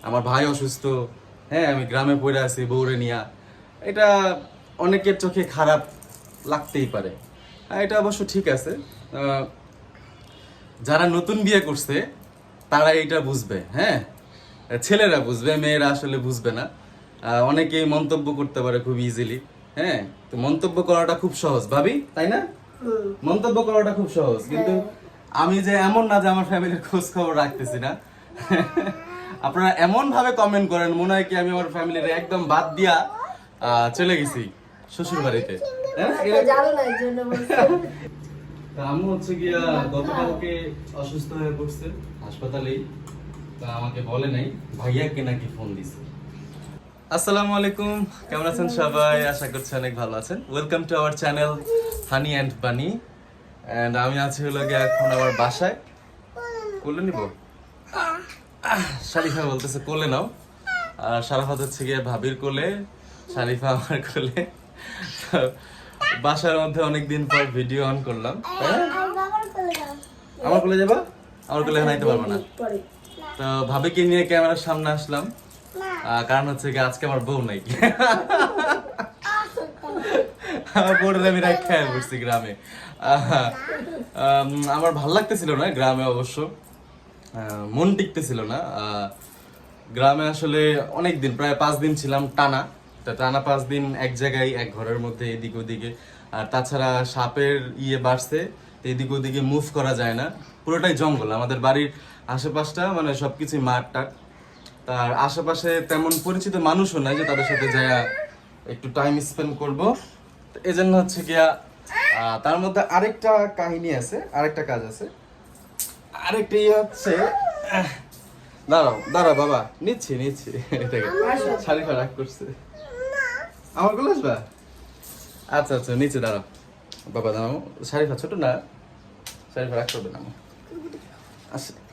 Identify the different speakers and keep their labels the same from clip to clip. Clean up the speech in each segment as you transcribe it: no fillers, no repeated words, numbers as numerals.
Speaker 1: আমার ভাই অসুস্থ, হ্যাঁ আমি গ্রামে পড়ে আছি বউরে নিয়া, এটা অনেকের চোখে খারাপ লাগতেই পারে। এটা অবশ্য ঠিক আছে। আহ, যারা নতুন বিয়ে করছে তারা এটা বুঝবে, হ্যাঁ ছেলেরা বুঝবে, মেয়েরা আসলে বুঝবে না। অনেকেই মন্তব্য করতে পারে খুব ইজিলি, হ্যাঁ তো মন্তব্য করাটা খুব সহজ ভাবি, তাই না? মন্তব্য করাটা খুব সহজ, কিন্তু আমি যে এমন না যে আমার ফ্যামিলির খোঁজ খবর রাখতেছি না। আপনারা এমন ভাবে কমেন্ট করেন মনে হয় কি আমি আমার ফ্যামিলির একদম বাদ দিয়া চলে গেছি শ্বশুর বাড়িতে। হ্যাঁ তা আম্মু হচ্ছে গিয়া গতকালকে অসুস্থ হয়ে পড়ছে হাসপাতালেই, তা আমাকে বলে নাই, ভাইয়াকে নাকি ফোন দিছে। আসসালামু আলাইকুম, কেমন আছেন সবাই? আশা করছি অনেক ভালো আছেন। Welcome to our channel honey and বানি। এন্ড আমি আছি হলো গিয়ে এখন আমার বাসায়। কোলে নিব? শারিফা বলতেছে কোলে নাও, আর শারাফাত হচ্ছে গিয়ে ভাবির কোলে, শারিফা আমার কোলে। তো বাসার মধ্যে অনেকদিন পর ভিডিও অন করলাম। হ্যাঁ আমার কোলে যাবা? আমার কোলে নাইতে পারবো না। তো ভাবিকে নিয়ে ক্যামেরার সামনে আসলাম, কারণ হচ্ছে কি আজকে আমার বউ নাই। আমার বউটা আমি রাখা পড়ছি গ্রামে। আমার ভাল লাগতেছিল না গ্রামে, অবশ্য মন টিকতেছিল না। গ্রামে আসলে অনেক দিন, প্রায় 5 দিন ছিলাম টানা। টানা 5 দিন এক জায়গায় এক ঘরের মধ্যে এদিক ওদিকে, আর তাছাড়া সাপের বাড়ছে, এদিক ওদিকে মুভ করা যায় না। পুরোটাই জঙ্গল, আমাদের বাড়ির আশেপাশটা মানে সবকিছুই মাঠ টাট। তার আশেপাশে তেমন পরিচিত মানুষও নাই যে তাদের সাথে যায় একটু টাইম স্পেন্ড করব। এজন্য হচ্ছে গিয়া তার মধ্যে আরেকটা কাহিনী আছে, আরেকটা কাজ আছে। আরেকটা হচ্ছে দাঁড়াও দাঁড়াও বাবা, নিচ্ছি নিচ্ছি। এটাকে শারিফা রাগ করছে, আমার কোলে আসবা? আচ্ছা আচ্ছা নিচে দাঁড়াও বাবা, দাঁড়াও। শারিফা ছোট না, শারিফা রাগ করবে না।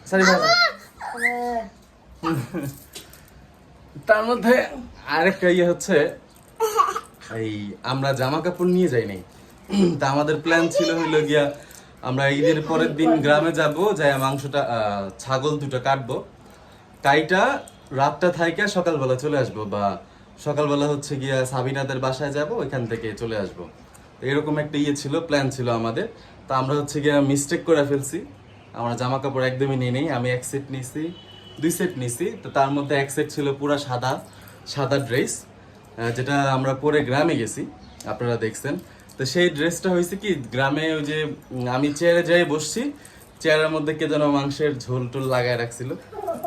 Speaker 1: শারিফা তার মধ্যে আরেকটা হচ্ছে এই আমরা জামা কাপড় নিয়ে যাই নাই। তা আমাদের প্ল্যান ছিল হইলো গিয়া আমরা ঈদের পরের দিন গ্রামে যাব, যাই মাংসটা ছাগল দুটো কাটবো, কাইটা রাতটা থাইকা সকালবেলা চলে আসবো, বা সকালবেলা হচ্ছে গিয়া সাবিনাদের বাসায় যাব, ওইখান থেকে চলে আসবো। এরকম একটা ছিল, প্ল্যান ছিল আমাদের। তা আমরা হচ্ছে গিয়া মিস্টেক করে ফেলছি, আমরা জামা কাপড় একদমই নিয়ে নেই। আমি 1 সেট নিছি, 2 সেট নিছি। তো তার মধ্যে 1 সেট ছিল পুরা সাদা সাদা ড্রেস, যেটা আমরা পরে গ্রামে গেছি, আপনারা দেখছেন। তো সেই ড্রেসটা হয়েছে কি, গ্রামে ওই যে আমি চেয়ারে যাই বসছি, চেয়ারের মধ্যে কে যেন মাংসের ঝোল টোল লাগায় রাখছিল,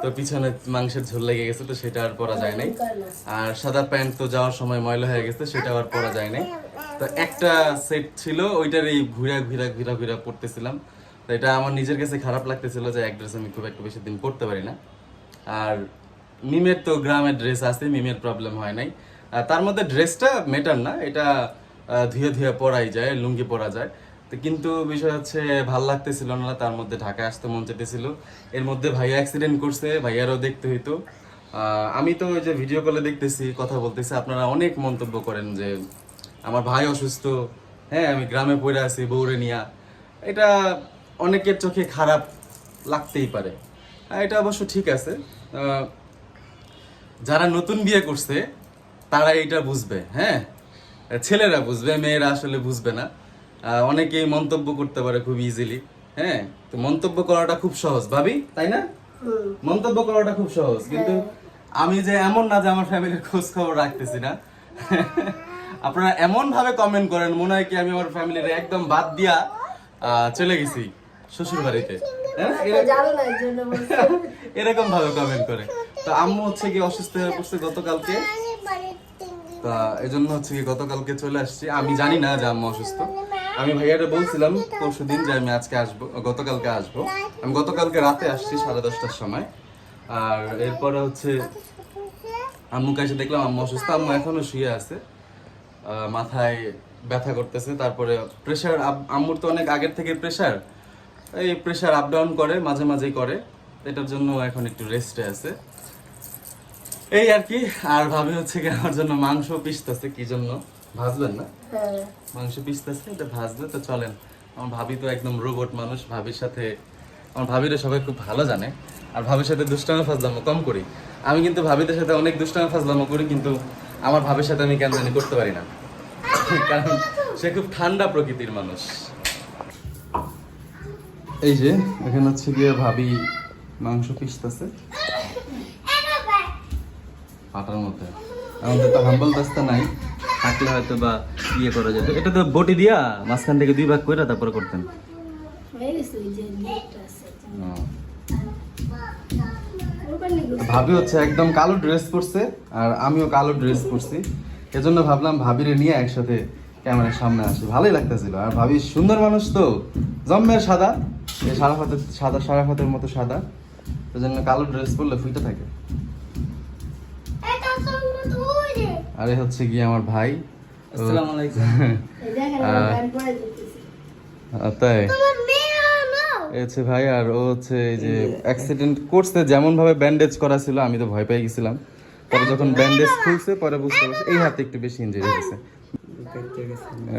Speaker 1: তো পিছনে মাংসের ঝোল লেগে গেছে, তো সেটা আর পরা যায় নাই। আর সাদা প্যান্ট তো যাওয়ার সময় ময়লা হয়ে গেছে, সেটা আর পরা যায় নাই। তো একটা সেট ছিল, ওইটারই ঘুরা ঘুরা ঘুরা ঘুরা পড়তেছিলাম। তো এটা আমার নিজের কাছে খারাপ লাগতেছিল যে এক ড্রেস আমি খুব একটা বেশি দিন পরতে পারি না। আর মিমের তো গ্রামের ড্রেস আছে, মিমের প্রবলেম হয় নাই। তার মধ্যে ড্রেসটা মেটার না, এটা ধুয়ে ধুয়ে পরাই যায়, লুঙ্গি পরা যায়। তো কিন্তু বিষয় হচ্ছে ভাল লাগতেছিল না, তার মধ্যে ঢাকায় আসতে মন চেতেছিল। এর মধ্যে ভাইয়া অ্যাক্সিডেন্ট করছে, ভাইয়ারও দেখতে হইতো। আমি তো ওই যে ভিডিও কলে দেখতেছি, কথা বলতেছি, আপনারা অনেক মন্তব্য করেন যে আমার ভাই অসুস্থ, হ্যাঁ আমি গ্রামে পড়ে আছি বউরে নিয়া, এটা অনেকের চোখে খারাপ লাগতেই পারে। এটা অবশ্য ঠিক আছে। যারা নতুন বিয়ে করছে তারা এটা বুঝবে, হ্যাঁ ছেলেরা বুঝবে, মেয়েরা আসলে বুঝবে না। অনেকেই মন্তব্য করতে পারে খুব ইজিলি, হ্যাঁ তো মন্তব্য করাটা খুব সহজ ভাবি, তাই না? মন্তব্য করাটা খুব সহজ, কিন্তু আমি যে এমন না যে আমার ফ্যামিলির খোঁজ খবর রাখতেছি না। আপনারা এমন ভাবে কমেন্ট করেন মনে হয় কি আমি আমার ফ্যামিলির একদম বাদ দিয়া চলে গেছি শ্বশুর বাড়িতে। এরকম ভাবে কমেন্ট করে। তো আম্মু হচ্ছে কি অসুস্থ হয়ে পড়ছে গতকালকে, তা এই জন্য হচ্ছে কি গতকালকে চলে আসছি। আমি জানি না যে আম্মু অসুস্থ, আমি ভাইয়ারে বলছিলাম পরশুদিন যে আমি আজকে আসবো, গতকালকে আসবো। আমি গতকালকে রাতে আসছি 10:30টার সময়। আর এরপরে হচ্ছে আম্মুকে এসে দেখলাম আম্মু অসুস্থ, আম্মু এখনো শুয়ে আছে, মাথায় ব্যথা করতেছে। তারপরে প্রেশার, আম্মুর তো অনেক আগের থেকে প্রেশার, এই প্রেশার আপ ডাউন করে, মাঝে মাঝেই করে, এটার জন্য এখন একটু রেস্টে আছে, এই আর কি। আর ভাবি হচ্ছে কি আমার জন্য মাংস পিসতেছে, কি জন্য ভাজবেন না? মাংস পিসতেছে, এটা ভাজবে। তো চলেন, আমার ভাবি তো একদম রোবট মানুষ, ভাবির সাথে, আমার ভাবিরা সবাই খুব ভালো জানে, আর ভাবির সাথে দুষ্টামি ফাজলামো কম করি। আমি কিন্তু ভাবিদের সাথে অনেক দুষ্টামি ফাজলামো করি, কিন্তু আমার ভাবির সাথে আমি কেন জানি করতে পারি না, কারণ সে খুব ঠান্ডা প্রকৃতির মানুষ। এই যে এখানে হচ্ছে গিয়ে ভাবি মাংস পিসতেছে পাটার মধ্যে। আমাদের তো হাম্বল দাস্তা নাই, থাকলে হয়তো বা ইয়ে করা যেত। এটা তো বটি দিয়া মাঝখান থেকে 2 ভাগ করে তারপরে করতেন। ভাবি হচ্ছে একদম কালো ড্রেস পরছে আর আমিও কালো ড্রেস পরছি, এজন্য ভাবলাম ভাবিরে নিয়ে একসাথে ক্যামেরার সামনে আসি, ভালোই লাগতেছিল। আর ভাবি সুন্দর মানুষ তো, জম্মের সাদা, এই সারাফাতের মতো সাদা, এজন্য কালো ড্রেস পরলে ফুটে থাকে। আরে হচ্ছে গিয়ে আমার ভাই।
Speaker 2: আসসালামু আলাইকুম।
Speaker 1: তাই হচ্ছে ভাই, আর ও হচ্ছে এই যে অ্যাক্সিডেন্ট করছে, যেমন ভাবে ব্যান্ডেজ করা ছিল আমি তো ভয় পেয়ে গেছিলাম, পরে যখন ব্যান্ডেজ খুলছে পরে বুঝতে পারছি এই হাতে একটু বেশি ইনজুরি হয়েছে।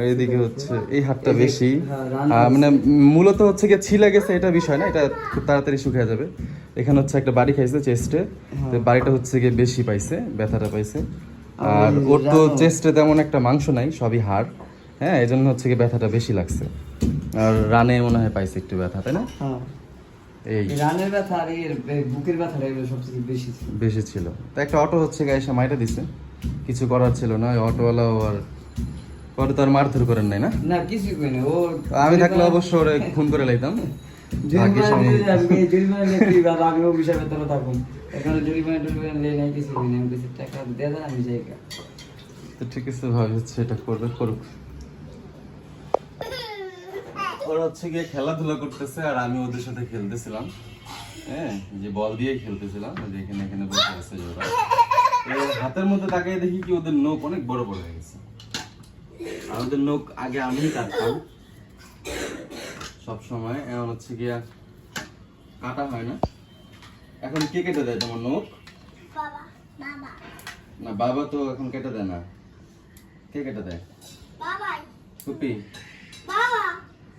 Speaker 1: এইদিকে হচ্ছে এই হাতটা বেশি, মানে মূলত হচ্ছে গিয়ে ছিলে গেছে, এটা বিষয় না, এটা খুব তাড়াতাড়ি শুকিয়ে যাবে। এখানে হচ্ছে একটা বাড়ি খাইছে চেস্টে, তো বাড়িটা হচ্ছে গিয়ে বেশি পাইছে, ব্যথাটা পাইছে। আর ওর তো চেস্টে তেমন একটা মাংস নাই, সবই হাড়, হ্যাঁ, এই জন্য হচ্ছে গিয়ে ব্যথাটা বেশি লাগছে। আর রানে মনে হয় পাইছে একটু ব্যথা, তাই না? এই
Speaker 2: রানের ব্যথা আর এর বুকের ব্যথাটা এগুলো সবচেয়ে বেশি ছিল।
Speaker 1: তো একটা অটো হচ্ছে গিয়ে এসে মাইটা দিছে, কিছু করার ছিল না, ওই অটোওয়ালাও আর পরে তো আর মারধর করেন নাই না?
Speaker 2: না, কিছু কই না। ও
Speaker 1: আমি থাকলে অবশ্য ওরে খুন করে লাইতাম।
Speaker 2: আমি ও বিষয়ে বেতন থাকুন, এখন জরিমানা লে নাই, কিছু কই না। আমি কিছু টাকা দিয়ে দেন, আমি যাই।
Speaker 1: তো ঠিক আছে, ভাবি হচ্ছে এটা করবে, করুক। ওরা হচ্ছে গিয়ে খেলাধুলা করতেছে আর আমি ওদের সাথে খেলতেছিলাম, হ্যাঁ, যে বল দিয়ে খেলতেছিলাম। এখানে এখানে বসে আছে ওরা, হাতের মধ্যে তাকিয়ে দেখি কি ওদের নখ অনেক বড় বড় হয়ে গেছে। আর ওদের নখ আগে আমি কাটতাম সব সময়, এখন হচ্ছে গিয়া কাটা হয় না। এখন কে কেটে দেয় তোমার নখ? না, বাবা তো এখন কেটে দেয় না। কে কেটে দেয়? ফুপি।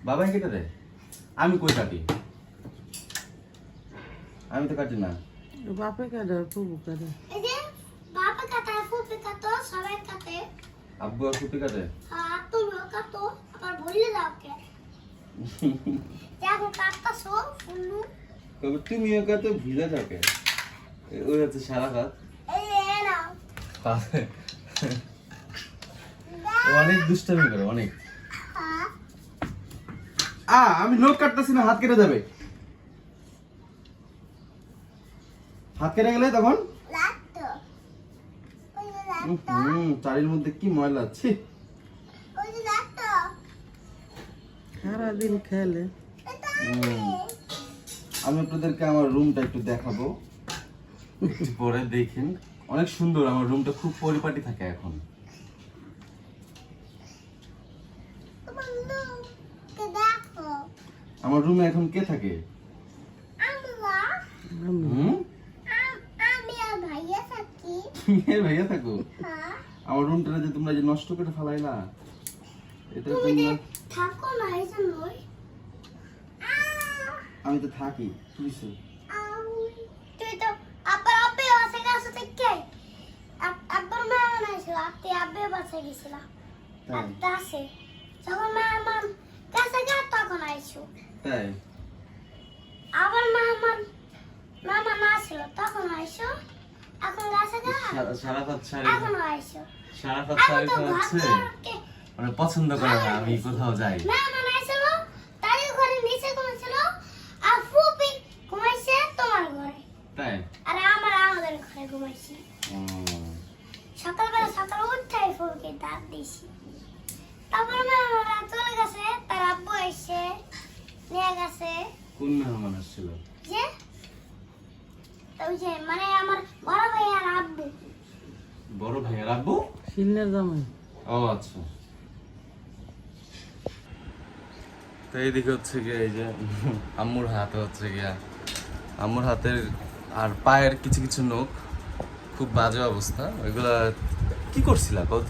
Speaker 1: বাবাই কেটে দেয়? আমি কই কাটি? আমি তো কাটি না।
Speaker 3: বাপে কাটে, ফুপু কাটে।
Speaker 4: এই যে বাবা কাটে, ফুপি কাটো, সবাই কাটে।
Speaker 1: আব্বু আর ফুপি কাটে?
Speaker 4: হ্যাঁ, তুমিও কাটো, আবার ভুলে যাও কে? দেখো কাটতাছো, ফুলু।
Speaker 1: তবে তুমিও কাটো, ভিজা থাকে। ওই হচ্ছে সারা রাত।
Speaker 4: এই যে নাও।
Speaker 1: অনেক দুষ্টামি করে, অনেক।
Speaker 4: হ্যাঁ।
Speaker 1: আমি নখ কাটতেছি না, হাত কেটে যাবে। হাত কেটে গেলে তখন
Speaker 4: লাগতো। ওই যে লাগতো।
Speaker 1: চারির মধ্যে কি ময়লা আছে।
Speaker 4: ওই যে লাগতো।
Speaker 3: সারাদিন খেলে।
Speaker 1: আমি আপনাদেরকে আমার রুমটা একটু দেখাবো, একটু পরে দেখেন। অনেক সুন্দর আমার রুমটা, খুব পরিপাটি থাকে এখন।
Speaker 4: তোমার লোককে দেখো।
Speaker 1: আমার রুমে এখন কে থাকে?
Speaker 4: আমরা। আমি আর ভাইয়া থাকি।
Speaker 1: ভাইয়া থাকো?
Speaker 4: হ্যাঁ।
Speaker 1: আমার রুমটা যে তোমরা যে নষ্ট করে ফেলাইলা, এটার
Speaker 4: তুমি
Speaker 1: জন্য
Speaker 4: যে থাকো না, এই জন্যই।
Speaker 1: আমি তো থাকি। তুই
Speaker 4: তুই তো আব্বার আব্বে বাসে গেছে থেকে আব্বার মা আনাইছিল, আপনি আব্বে বাসে গেছিল। একটা আছে, যখন মা আমার কাছে গেল তখন আইসু।
Speaker 1: তাই?
Speaker 4: আবার মামা না ছিল তখন আইসু, এখন কাছে গেল
Speaker 1: সারাফাত শাড়ি,
Speaker 4: এখন আইসু।
Speaker 1: সারাফাত শাড়ি তো হচ্ছে মানে পছন্দ করে না আমি কোথাও যাই।
Speaker 4: মেহমান আইছিল, তাই ঘরে নিচে ঘুমাইছিল, আর ফুপি ঘুমাইছে তোমার ঘরে।
Speaker 1: তাই?
Speaker 4: আরে আমাদের ঘরে ঘুমাইছি। সকাল উঠে ফুলকে দাঁত দিছি, তারপর মেহমানরা চলে গেছে, তার আব্বু এসে নিয়ে গেছে।
Speaker 1: কোন মেহমান আসছিল?
Speaker 4: যে ওই যে মানে আমার বড় ভাই আর আব্বু।
Speaker 1: বড় ভাই আর আব্বু?
Speaker 3: শিলনের জামাই।
Speaker 1: ও আচ্ছা। তো এইদিকে হচ্ছে গিয়ে এই যে আম্মুর হাতে হচ্ছে গিয়া, আম্মুর হাতের আর পায়ের কিছু কিছু নখ খুব বাজে অবস্থা। ওইগুলা কি করছিলা কত?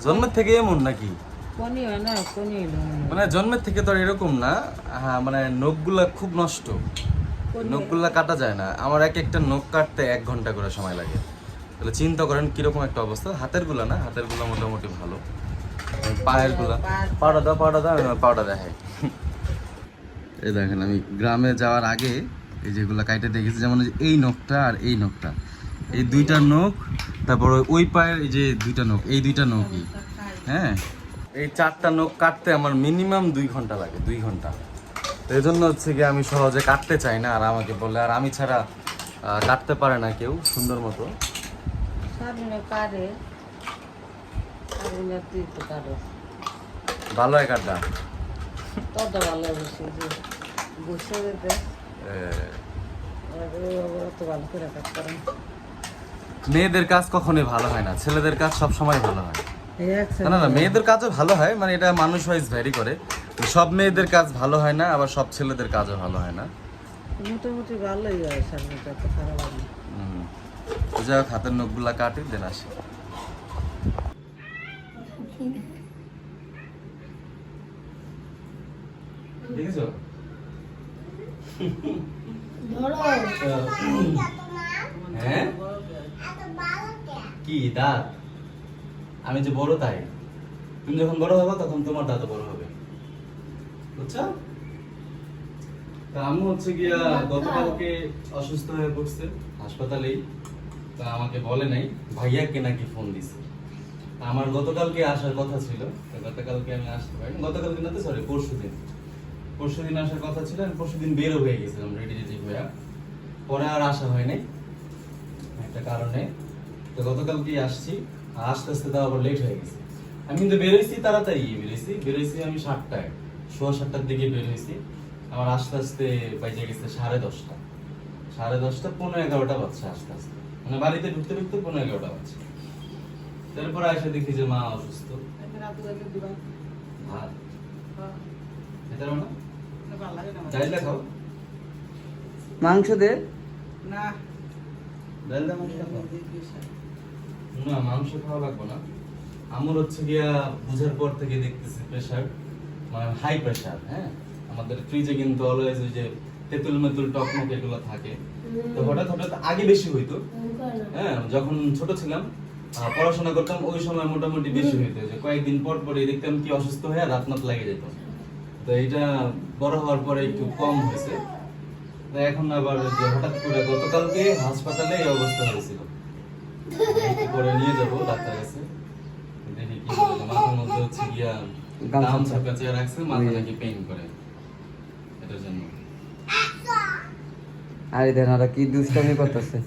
Speaker 1: জন্মের থেকে এমন নাকি?
Speaker 3: কোনি হয় না, কোনি
Speaker 1: মানে জন্মের থেকে তো আর এরকম না, হ্যাঁ, মানে নখগুলা খুব নষ্ট, নখগুলা কাটা যায় না, আমার এক একটা নখ কাটতে 1 ঘন্টা করে সময় লাগে। তাহলে চিন্তা করেন কিরকম একটা অবস্থা। হাতের গুলা না, হাতের গুলা মোটামুটি ভালো, পায়ের গুলা পাউডার দাও আমি পাউডার দেখাই। এই দেখেন আমি গ্রামে যাওয়ার আগে এই যেগুলা কাইটে দেখেছি, যেমন এই নখটা আর এই নখটা, এই দুইটা নখ, তারপর ওই পায়ের এই যে দুইটা নখ, এই দুইটা নখই, হ্যাঁ এই 4টা নখ কাটতে আমার মিনিমাম 2 ঘন্টা লাগে, 2 ঘন্টা। তো এই জন্য হচ্ছে কি আমি সহজে কাটতে চাই না, আর আমাকে বলে আর আমি ছাড়া কাটতে পারে না কেউ সুন্দর মতো।
Speaker 3: সামনে কারে সামনে তুই তো কারো
Speaker 1: ভালো হয় কাটটা।
Speaker 3: তত ভালো বসে যে বসে যেতে অত ভালো করে কাটতে পারেন।
Speaker 1: মেয়েদের কাজ কখনোই ভালো হয় না, ছেলেদের কাজ সব সময় ভালো হয়।
Speaker 3: এই এক
Speaker 1: না না, মেয়েদের কাজও ভালো হয়, মানে এটা মানুষ ওয়াইজ ভ্যারি করে। সব মেয়েদের কাজ ভালো হয় না, আবার সব ছেলেদের কাজও ভালো হয় না।
Speaker 3: মোটামুটি ভালোই হয়, সামনে এত খারাপ হয় না।
Speaker 1: তো যাই হোক, হাতের নখগুলা কাটি দেন আসি। দেখেছো? হ্যাঁ কি দাঁত? আমি যে বড় তাই, তুমি যখন বড় হবে তখন তোমার দাঁত বড় হবে, বুঝছো? তা আম্মু হচ্ছে গিয়া গতকালকে অসুস্থ হয়ে পড়ছে হাসপাতালেই। তা আমাকে বলে নাই, ভাইয়াকে নাকি ফোন দিছে। তা আমার গতকালকে আসার কথা ছিল, তো গতকালকে আমি আসতে পারিনি। গতকালকে না তো, সরি পরশুদিন আসার কথা ছিল। আমি পরশুদিন বেরো হয়ে গেছিলাম রেডি হয়ে, পরে আর আসা হয় নাই একটা কারণে। তো গতকালকে আসছি, আস্তে আস্তে তাও আবার লেট হয়ে গেছে। আমি কিন্তু বেরোইছি তাড়াতাড়ি, বেরোইছি আমি 7টায়, 7:15টার দিকে বের হয়েছি। আমার আস্তে আস্তে বাজে গেছে 10:30, 10:30 15:11 বাজছে আস্তে আস্তে, মানে বাড়িতে ঢুকতে 15:11 বাজছে। তারপর এসে দেখি যে মা অসুস্থ। ভাত খেতে পারো না? চাইলে খাও,
Speaker 2: মাংস দে।
Speaker 3: না
Speaker 1: ডাল দা মাংস খাও। না মাংস খাওয়া লাগবে না। আমার হচ্ছে গিয়া বুঝার পর থেকে দেখতেছি প্রেসার, মানে হাই প্রেসার। হ্যাঁ, আমাদের ফ্রিজে কিন্তু অলওয়েজ ওই যে তেঁতুল মেতুল টকমক এগুলো থাকে। তো হঠাৎ আগে বেশি হইতো, হ্যাঁ যখন ছোট ছিলাম পড়াশোনা করতাম ওই সময় মোটামুটি বেশি হইতো, যে কয়েকদিন পর পরে দেখতাম কি অসুস্থ হয়ে রাত লাগে যেত। তো এটা বড় হওয়ার পরে একটু কম হয়েছে। তো এখন আবার যে হঠাৎ করে গতকালকে হাসপাতালে এই অবস্থা হয়েছিল, করে নিয়ে যাবো ডাক্তার কাছে, দেখি কি বলে। মাথার মধ্যে হচ্ছে গিয়া দাম ছাপকাচিয়া রাখছে, মাথা নাকি পেইন করে, এটার জন্য।
Speaker 2: আরে দেন ওরা কি দুষ্টামি করতেছে,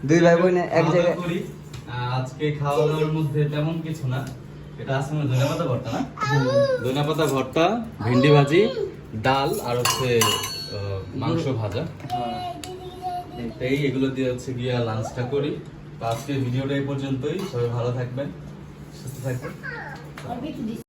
Speaker 2: দুই ভাই বোন এক জায়গায়।
Speaker 1: করি আজকে খাওয়া দাওয়ার মধ্যে তেমন কিছু না, এটা আছে না ধনেপাতা ভর্তা, না ধনেপাতা ভর্তা, ভেন্ডি ভাজি, ডাল আর হচ্ছে মাংস ভাজা। এই এগুলো দিয়ে হচ্ছে গিয়া লাঞ্চটা করি। তো আজকে ভিডিওটা এই পর্যন্তই, সবাই ভালো থাকবেন, সুস্থ থাকবেন।